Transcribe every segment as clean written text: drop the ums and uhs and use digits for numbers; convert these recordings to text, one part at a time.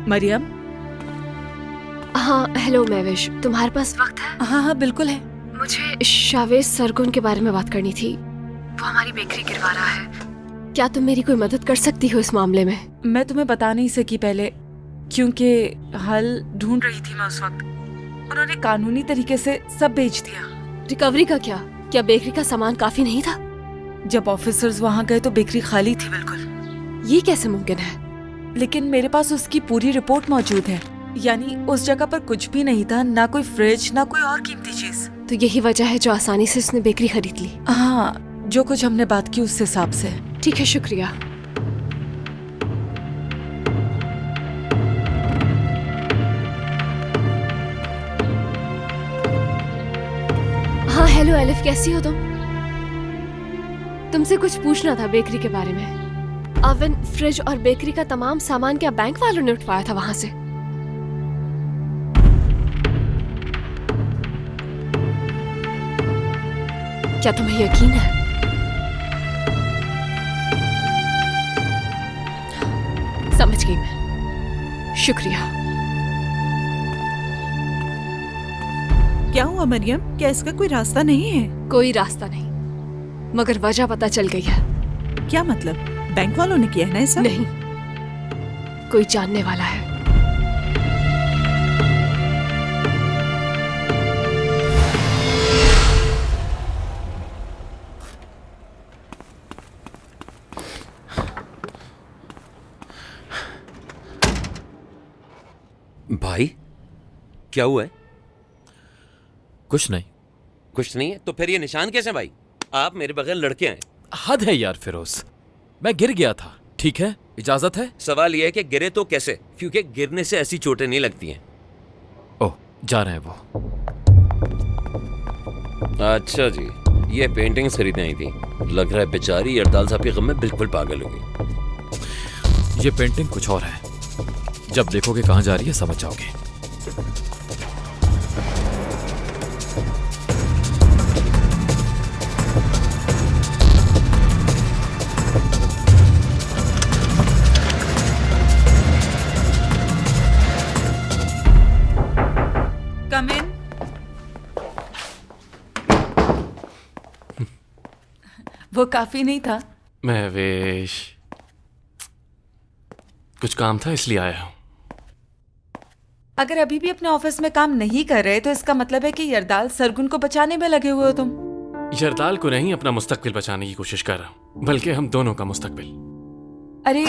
मरियम। हाँ हेलो महविश, तुम्हारे पास वक्त है? हाँ हाँ बिल्कुल है। मुझे शावेज सरगुन के बारे में बात करनी थी। वो हमारी बेकरी गिरवा रहा है। क्या तुम मेरी कोई मदद कर सकती हो इस मामले में? मैं तुम्हें बता नहीं सकी पहले, क्योंकि हल ढूंढ रही थी मैं उस वक्त। उन्होंने कानूनी तरीके से सब बेच दिया। रिकवरी का क्या? क्या बेकरी का सामान काफी नहीं था? जब ऑफिसर्स वहाँ गए तो बेकरी खाली थी बिल्कुल। ये कैसे मुमकिन है? लेकिन मेरे पास उसकी पूरी रिपोर्ट मौजूद है। यानी उस जगह पर कुछ भी नहीं था, ना कोई फ्रिज, ना कोई और कीमती चीज। तो यही वजह है जो आसानी से उसने बेकरी खरीद ली। हाँ, जो कुछ हमने बात की उस हिसाब से। ठीक है, शुक्रिया। हाँ हेलो एलिफ, कैसी हो तुम? तुमसे कुछ पूछना था बेकरी के बारे में। ओवन, फ्रिज और बेकरी का तमाम सामान क्या बैंक वालों ने उठवाया था वहां से? क्या तुम्हें यकीन है? समझ गई मैं, शुक्रिया। क्या हुआ मरियम? क्या इसका कोई रास्ता नहीं है? कोई रास्ता नहीं, मगर वजह पता चल गई है। क्या मतलब? बैंक वालों ने किया है ना ऐसा? नहीं, कोई जानने वाला है। भाई क्या हुआ है? कुछ नहीं। कुछ नहीं है तो फिर ये निशान कैसे भाई? आप मेरे बगैर लड़के हैं। हद है यार फिरोज, मैं गिर गया था। ठीक है, इजाजत है? सवाल यह है कि गिरे तो कैसे, क्योंकि गिरने से ऐसी चोटें नहीं लगती हैं। ओह, जा रहे हैं वो। अच्छा जी, ये पेंटिंग्स खरीदने आई थी। लग रहा है बेचारी यरदाल साहब के गम में बिल्कुल पागल हो गई। ये पेंटिंग कुछ और है, जब देखोगे कहां जा रही है समझ जाओगे। कम इन। वो काफी नहीं था? महवेश, कुछ काम था इसलिए आया हूं। अगर अभी भी अपने ऑफिस में काम नहीं कर रहे तो इसका मतलब है कि यरदाल सरगुन को बचाने में लगे हुए हो तुम। यरदाल को नहीं, अपना मुस्तकबिल बचाने की कोशिश कर रहा हूं, बल्कि हम दोनों का मुस्तकबिल। अरे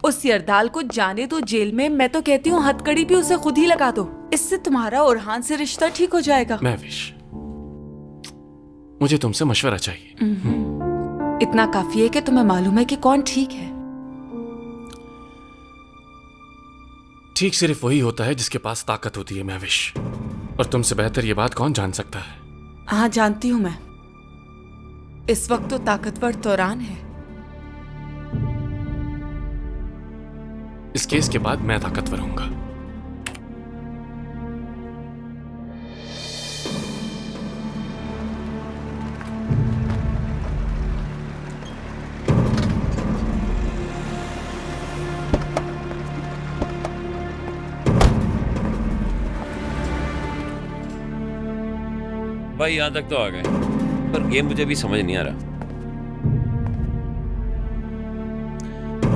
उस यरदाल को जाने दो जेल में। मैं तो कहती हूँ हथकड़ी भी उसे खुद ही लगा दो, इससे तुम्हारा और हान से रिश्ता ठीक हो जाएगा। महवेश, मुझे तुमसे मशवरा चाहिए। इतना काफी है कि तुम्हें मालूम है कि कौन ठीक है। ठीक सिर्फ वही होता है जिसके पास ताकत होती है महवेश, और तुमसे बेहतर ये बात कौन जान सकता है? हाँ जानती हूँ मैं। इस वक्त तो ताकतवर तौरान है। इस केस के बाद मैं ताकतवर होऊंगा। भाई यहाँ तक तो आ गए, पर गेम मुझे भी समझ नहीं आ रहा।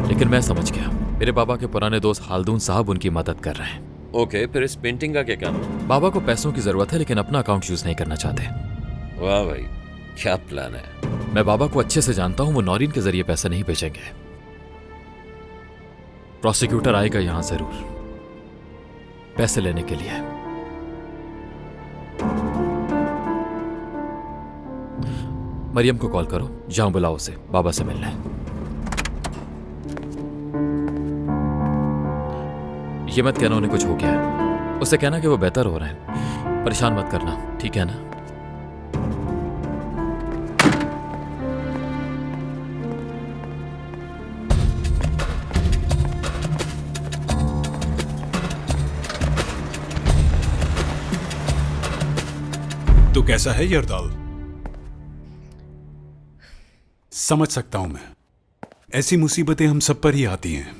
लेकिन मैं समझ गया, मेरे बाबा के पुराने दोस्त हालदून साहब उनकी मदद कर रहे हैं। ओके, फिर इस पेंटिंग का क्या काम है? बाबा को पैसों की जरूरत है, लेकिन अपना अकाउंट यूज नहीं करना चाहते। वाह भाई, क्या प्लान है। मैं बाबा को अच्छे से जानता हूं, वो नौरीन के जरिए पैसे नहीं भेजेंगे। प्रोसिक्यूटर आएगा यहां जरूर, पैसे लेने के लिए। मरियम को कॉल करो, जाओ बुलाओ उसे, बाबा से मिलना है। ये मत कहना उन्हें कुछ हो गया है, उससे कहना कि वो बेहतर हो रहे हैं। परेशान मत करना, ठीक है ना? तो कैसा है यरदाल? समझ सकता हूं मैं, ऐसी मुसीबतें हम सब पर ही आती हैं।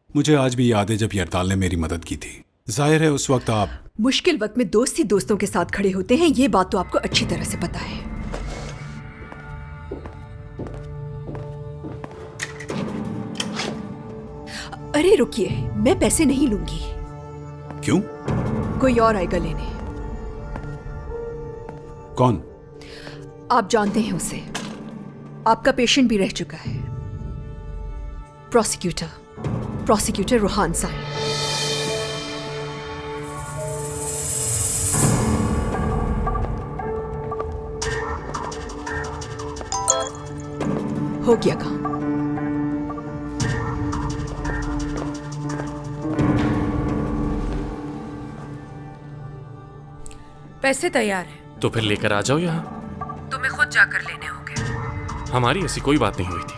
मुझे आज भी याद है जब यरदाल ने मेरी मदद की थी। जाहिर है उस वक्त आप मुश्किल वक्त में दोस्त ही दोस्तों के साथ खड़े होते हैं, ये बात तो आपको अच्छी तरह से पता है। अरे रुकिए, मैं पैसे नहीं लूंगी। क्यों? कोई और आएगा लेने। कौन? आप जानते हैं उसे, आपका पेशेंट भी रह चुका है। प्रोसिक्यूटर रूहान साहब। हो गया काम। पैसे तैयार हैं। तो फिर लेकर आ जाओ यहाँ। तुम्हें खुद जाकर लेने होंगे। हमारी ऐसी कोई बात नहीं हुई थी।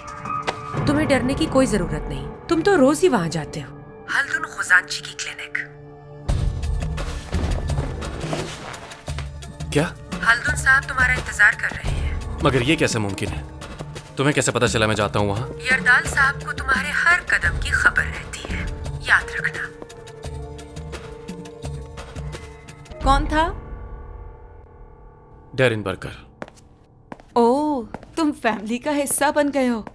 तुम्हें डरने की कोई जरूरत नहीं, तुम तो रोज ही वहाँ जाते हो। हल्दुन खुजानची की क्लिनिक। क्या? हल्दुन साहब तुम्हारा इंतजार कर रहे हैं। मगर ये कैसे मुमकिन है? तुम्हें कैसे पता चला मैं जाता हूँ वहाँ? यरदाल साहब को तुम्हारे हर कदम की खबर रहती है, याद रखना। कौन था? डेरिन बर्कर। ओह, तुम फैमिली का हिस्सा बन गए हो।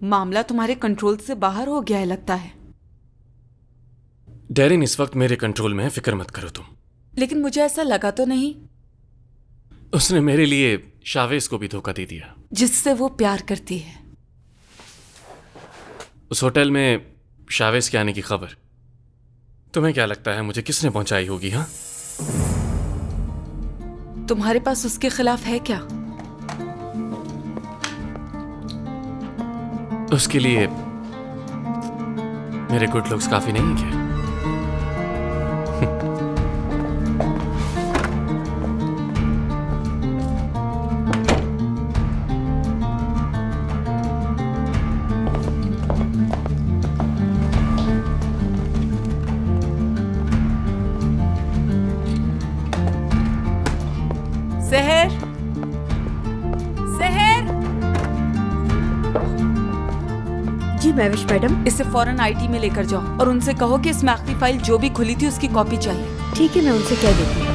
मामला तुम्हारे कंट्रोल से बाहर हो गया है लगता है। डेरिन इस वक्त मेरे कंट्रोल में है, फिक्र मत करो तुम। लेकिन मुझे ऐसा लगा तो नहीं। उसने मेरे लिए शावेज को भी धोखा दे दिया, जिससे वो प्यार करती है। उस होटल में शावेज के आने की खबर तुम्हें क्या लगता है मुझे किसने पहुंचाई होगी? हाँ, तुम्हारे पास उसके खिलाफ है क्या? उसके लिए मेरे गुड लुक्स काफी नहीं क्या? सहर, सहर। जी महविश मैडम। इसे फौरन आईटी में लेकर जाओ और उनसे कहो कि इसमें आखिरी फाइल जो भी खुली थी उसकी कॉपी चाहिए। ठीक है, मैं उनसे कह देती हूँ।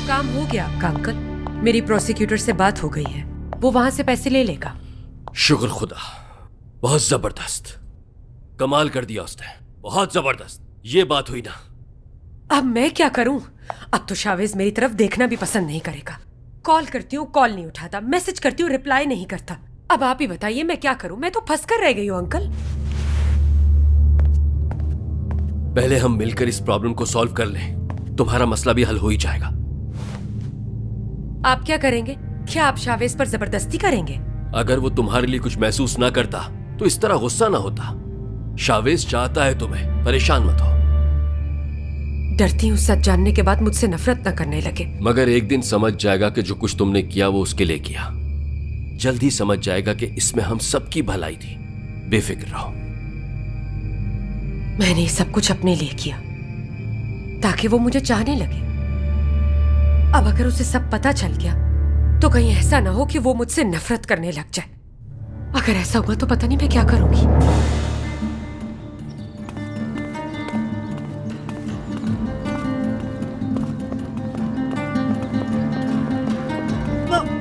काम हो गया आपका अंकल। मेरी प्रोसिक्यूटर से बात हो गई है, वो वहाँ से पैसे ले लेगा। शुक्र खुदा, बहुत जबरदस्त, कमाल कर दिया उसने, बहुत जबरदस्त। ये बात हुई ना। अब मैं क्या करूं? अब तो शावेज मेरी तरफ देखना भी पसंद नहीं करेगा। कॉल करती हूँ, कॉल नहीं उठाता, मैसेज करती हूँ, रिप्लाई नहीं करता। अब आप ही बताइए मैं क्या करूं? मैं तो फंस कर रह गई हूँ अंकल। पहले हम मिलकर इस प्रॉब्लम को सॉल्व कर लें, तुम्हारा मसला भी हल हो ही जाएगा। आप क्या करेंगे? क्या आप शावेज पर जबरदस्ती करेंगे? अगर वो तुम्हारे लिए कुछ महसूस ना करता तो इस तरह गुस्सा ना होता। शावेज चाहता है तुम्हें, परेशान मत हो। डरती हूँ सच जानने के बाद मुझसे नफरत न करने लगे। मगर एक दिन समझ जाएगा कि जो कुछ तुमने किया वो उसके लिए किया। जल्दी समझ जाएगा कि इसमें हम सबकी भलाई थी। बेफिक्र रहो। मैंने ये सब कुछ अपने लिए किया ताकि वो मुझे चाहने लगे। अब अगर उसे सब पता चल गया तो कहीं ऐसा ना हो कि वो मुझसे नफरत करने लग जाए। अगर ऐसा हुआ तो पता नहीं मैं क्या करूंगी।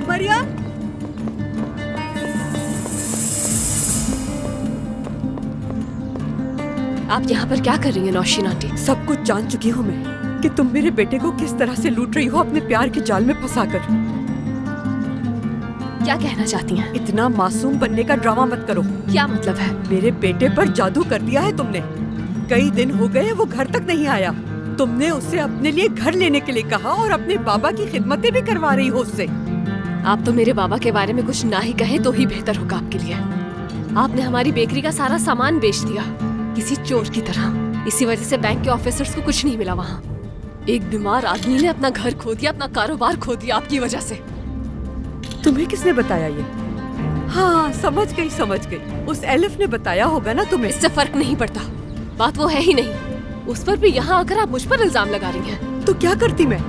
मरियम, आप यहाँ पर क्या कर रही हैं नौशीन आंटी? सब कुछ जान चुकी हूँ मैं कि तुम मेरे बेटे को किस तरह से लूट रही हो अपने प्यार के जाल में फंसाकर। क्या कहना चाहती हैं? इतना मासूम बनने का ड्रामा मत करो। क्या मतलब है? मेरे बेटे पर जादू कर दिया है तुमने। कई दिन हो गए वो घर तक नहीं आया। तुमने उसे अपने लिए घर लेने के लिए कहा और अपने बाबा की खिदमतें भी करवा रही हो उससे। आप तो मेरे बाबा के बारे में कुछ ना ही कहें तो ही बेहतर होगा आपके लिए। आपने हमारी बेकरी का सारा सामान बेच दिया किसी चोर की तरह। इसी वजह से बैंक के ऑफिसर्स को कुछ नहीं मिला वहाँ। एक बीमार आदमी ने अपना घर खो दिया, अपना कारोबार खो दिया आपकी वजह से। तुम्हें किसने बताया ये? हाँ, समझ गई। उस एलिफ ने बताया होगा ना तुम्हें। इससे फर्क नहीं पड़ता, बात वो है ही नहीं। उस पर भी यहाँ आकर आप मुझ पर इल्जाम लगा रही हैं। तो क्या करती मैं?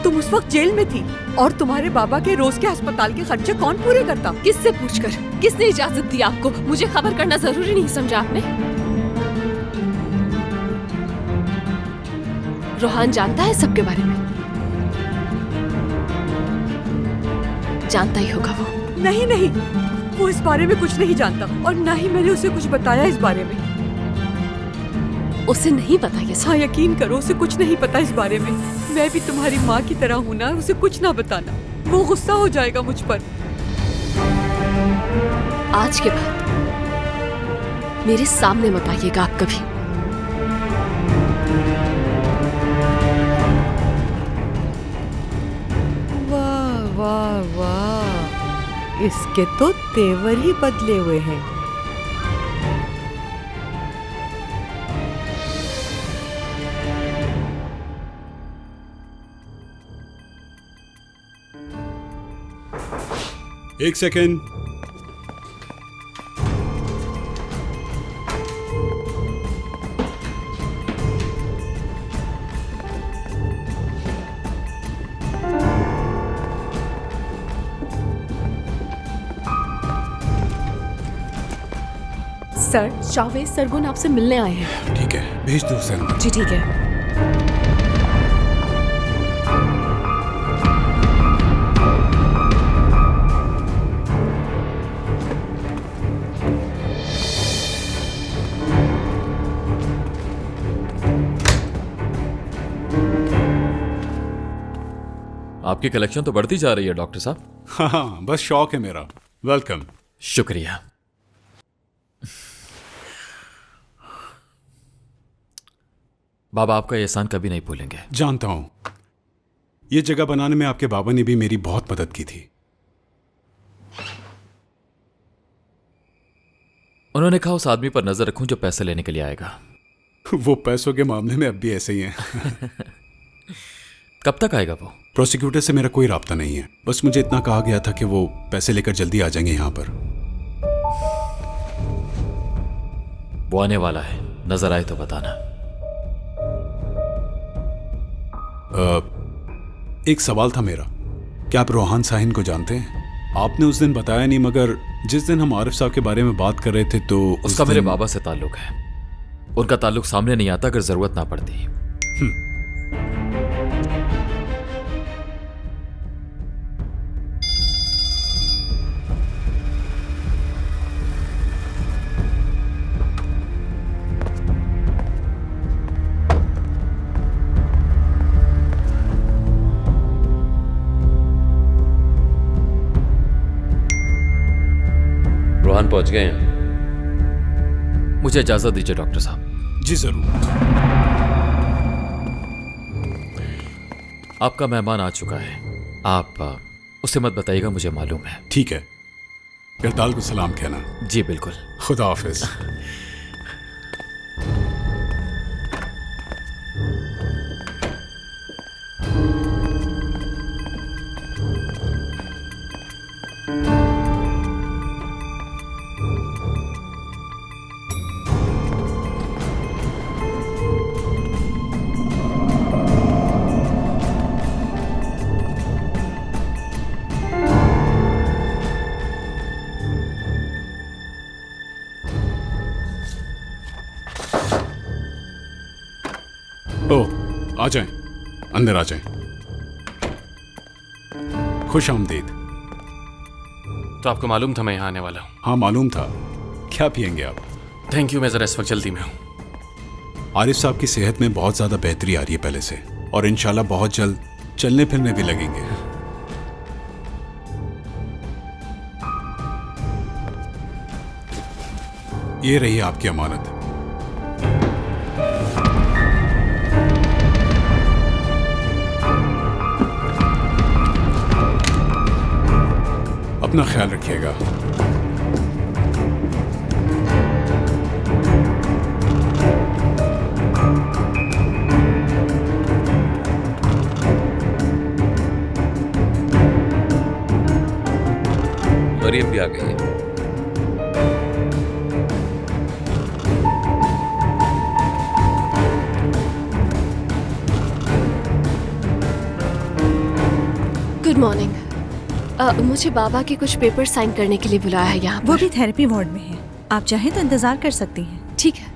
तुम उस वक्त जेल में थी और तुम्हारे बाबा के रोज के अस्पताल के खर्चे कौन पूरे करता? किससे पूछकर? किसने इजाजत दी आपको? मुझे खबर करना जरूरी नहीं समझा आपने? रोहान जानता है सबके बारे में? जानता ही होगा वो। नहीं नहीं, वो इस बारे में कुछ नहीं जानता और ना ही मैंने उसे कुछ बताया इस बारे में। उसे नहीं पता ये सब? हाँ यकीन करो, उसे कुछ नहीं पता इस बारे में। मैं भी तुम्हारी माँ की तरह हूँ ना, उसे कुछ ना बताना, वो गुस्सा हो जाएगा मुझ पर। आज के बाद मेरे सामने मत आइएगा आप कभी। वाह वाह वाह, इसके तो तेवर ही बदले हुए हैं। एक सेकेंड। सर, जावेद सरगुन आपसे मिलने आए हैं। ठीक है, भेज दो उसे अंदर। जी ठीक है। आपकी कलेक्शन तो बढ़ती जा रही है डॉक्टर साहब। हाँ, बस शौक है मेरा। वेलकम। शुक्रिया। बाबा आपका एहसान कभी नहीं भूलेंगे। जानता हूं, ये जगह बनाने में आपके बाबा ने भी मेरी बहुत मदद की थी। उन्होंने कहा उस आदमी पर नजर रखूं जो पैसे लेने के लिए आएगा। वो पैसों के मामले में अब भी ऐसे ही हैं। कब तक आएगा वो? प्रोसिक्यूटर से मेरा कोई राब्ता नहीं है, बस मुझे इतना कहा गया था कि वो पैसे लेकर जल्दी आ जाएंगे यहां पर। वो आने वाला है, नजर आए तो बताना। एक सवाल था मेरा, क्या आप रोहान साहिन को जानते हैं? आपने उस दिन बताया नहीं, मगर जिस दिन हम आरिफ साहब के बारे में बात कर रहे थे तो उसका मेरे बाबा से ताल्लुक है। उनका ताल्लुक सामने नहीं आता अगर जरूरत ना पड़ती। रोहान पहुंच गए हैं। मुझे इजाजत दीजिए डॉक्टर साहब। जी जरूर। आपका मेहमान आ चुका है। आप उसे मत बताइएगा, मुझे मालूम है। ठीक है, इरदाल को सलाम कहना। जी बिल्कुल। खुदा हाफिज। ओह, आ जाएं, अंदर आ जाएं। खुश आमदीद। तो आपको मालूम था मैं यहाँ आने वाला हूँ? हाँ मालूम था। क्या पियेंगे आप? थैंक यू, मैं जरा इस वक्त जल्दी में हूँ। आरिफ साहब की सेहत में बहुत ज्यादा बेहतरी आ रही है पहले से, और इंशाल्लाह बहुत जल्द चलने फिरने भी लगेंगे। ये रही आपकी अमानत। अपना ख्याल रखिएगा। मरियम भी आ गई है। Good morning. मुझे बाबा के कुछ पेपर साइन करने के लिए बुलाया है यहाँ वो पर। भी थेरेपी वार्ड में है, आप चाहें तो इंतजार कर सकती हैं। ठीक है।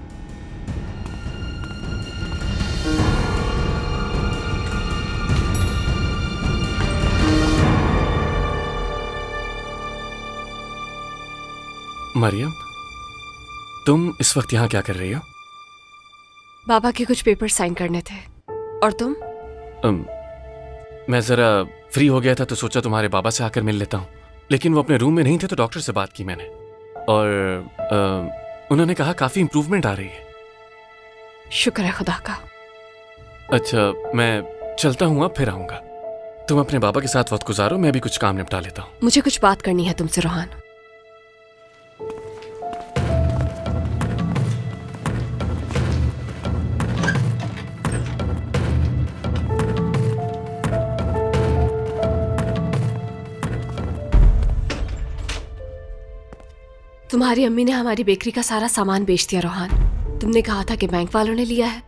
मरियम, तुम इस वक्त यहाँ क्या कर रही हो? बाबा के कुछ पेपर साइन करने थे। और तुम? मैं जरा फ्री हो गया था तो सोचा तुम्हारे बाबा से आकर मिल लेता हूँ, लेकिन वो अपने रूम में नहीं थे तो डॉक्टर से बात की मैंने, और उन्होंने कहा काफी इम्प्रूवमेंट आ रही है। शुक्र है खुदा का। अच्छा, मैं चलता हूँ, अब फिर आऊंगा। तुम अपने बाबा के साथ वक्त गुजारो, मैं भी कुछ काम निपटा लेता हूँ। मुझे कुछ बात करनी है तुमसे रोहान। तुम्हारी अम्मी ने हमारी बेकरी का सारा सामान बेच दिया रोहान। तुमने कहा था कि बैंक वालों ने लिया है।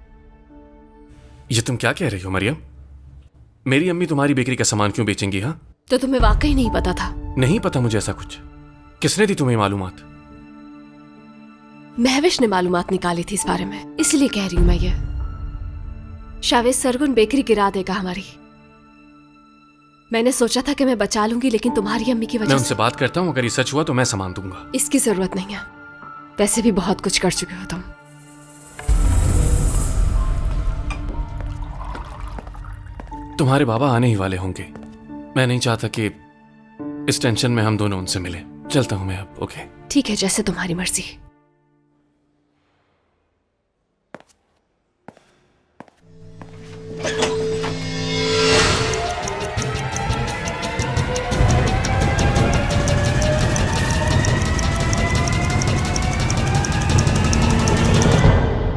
ये तुम क्या कह रही हो मरियम? मेरी अम्मी तुम्हारी बेकरी का सामान क्यों बेचेंगी? हाँ, तो तुम्हें वाकई नहीं पता था? नहीं पता मुझे ऐसा कुछ। किसने दी तुम्हें मालूमात? महविश ने मालूमात निकाली थी इस बारे में, इसलिए कह रही हूं मैं ये। शावेज सरगुन बेकरी गिरा देगा हमारी। मैंने सोचा था कि मैं बचा लूंगी, लेकिन तुम्हारी अम्मी की मैं वजह उनसे से बात करता हूँ, अगर ये सच हुआ तो मैं सामान दूंगा। इसकी जरूरत नहीं है। वैसे भी बहुत कुछ कर चुके हो तुम। तुम्हारे बाबा आने ही वाले होंगे। मैं नहीं चाहता कि इस टेंशन में हम दोनों उनसे मिलें। चलता हूं मैं अब। ओके, ठीक है, जैसे तुम्हारी मर्जी।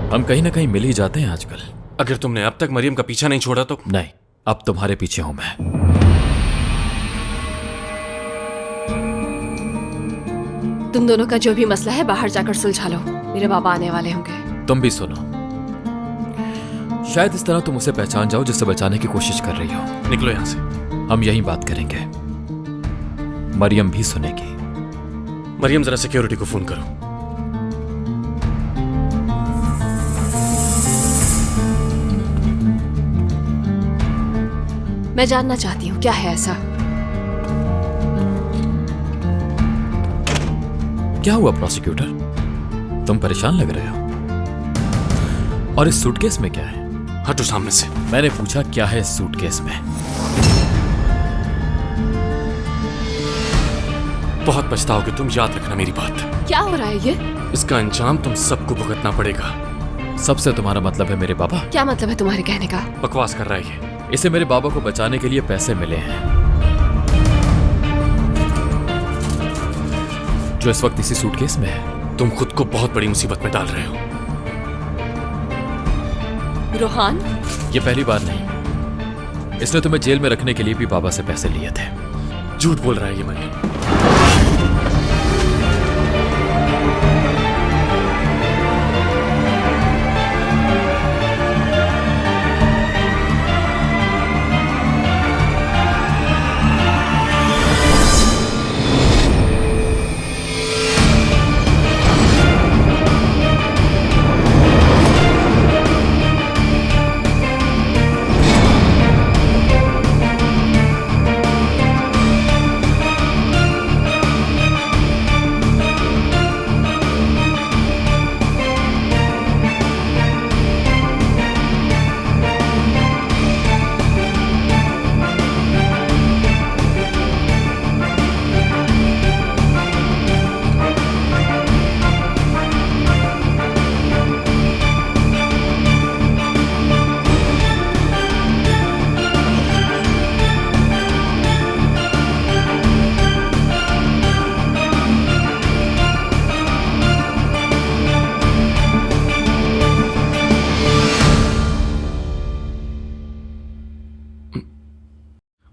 हम कहीं ना कहीं मिल ही जाते हैं आजकल। अगर तुमने अब तक मरियम का पीछा नहीं छोड़ा तो? नहीं, अब तुम्हारे पीछे हूं मैं। तुम दोनों का जो भी मसला है बाहर जाकर सुलझा लो। मेरे बाबा आने वाले होंगे। तुम भी सुनो, शायद इस तरह तुम उसे पहचान जाओ जिससे बचाने की कोशिश कर रही हो। निकलो यहां से। हम यही बात करेंगे, मरियम भी सुनेगी। मरियम, जरा सिक्योरिटी को फोन करो। मैं जानना चाहती हूँ क्या है ऐसा। क्या हुआ प्रोसिक्यूटर? तुम परेशान लग रहे हो। और इस सूटकेस में क्या है? हटो सामने से। मैंने पूछा क्या है इस सूटकेस में। बहुत पछताओगे तुम, याद रखना मेरी बात। क्या हो रहा है ये? इसका अंजाम तुम सबको भुगतना पड़ेगा। सबसे तुम्हारा मतलब है मेरे बाबा? क्या मतलब है तुम्हारे कहने का? बकवास कर रहा है ये। इसे मेरे बाबा को बचाने के लिए पैसे मिले हैं, जो इस वक्त इसी सूटकेस में है। तुम खुद को बहुत बड़ी मुसीबत में डाल रहे हो। रोहान, ये पहली बार नहीं, इसने तुम्हें जेल में रखने के लिए भी बाबा से पैसे लिए थे। झूठ बोल रहा है ये मरियम।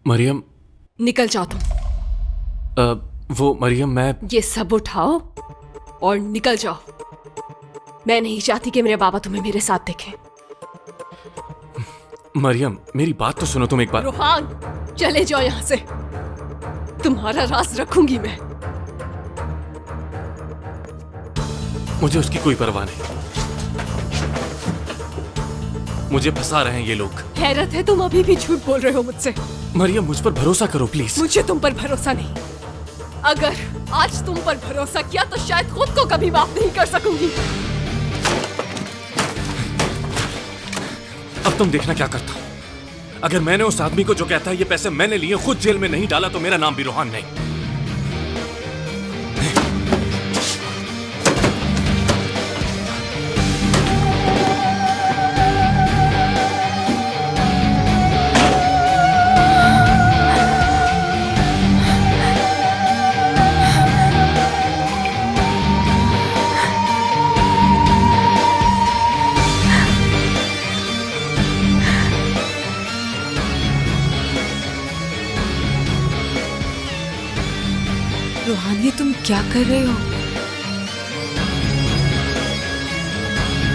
मरियम, निकल जाओ तुम। वो मरियम, मैं ये सब उठाओ और निकल जाओ। मैं नहीं चाहती कि मेरे बाबा तुम्हें मेरे साथ देखें। मरियम, मेरी बात तो सुनो तुम एक बार। रोहान, चले जाओ यहाँ से। तुम्हारा राज रखूंगी मैं। मुझे उसकी कोई परवाह नहीं। मुझे फंसा रहे हैं ये लोग। हैरत है, तुम अभी भी झूठ बोल रहे हो मुझसे। मरियम, मुझ पर भरोसा करो प्लीज। मुझे तुम पर भरोसा नहीं। अगर आज तुम पर भरोसा किया तो शायद खुद को कभी माफ नहीं कर सकूंगी। अब तुम देखना क्या करता हूं। अगर मैंने उस आदमी को जो कहता है ये पैसे मैंने लिए खुद जेल में नहीं डाला तो मेरा नाम भी रोहान नहीं। रोहान, ये तुम क्या कर रहे हो?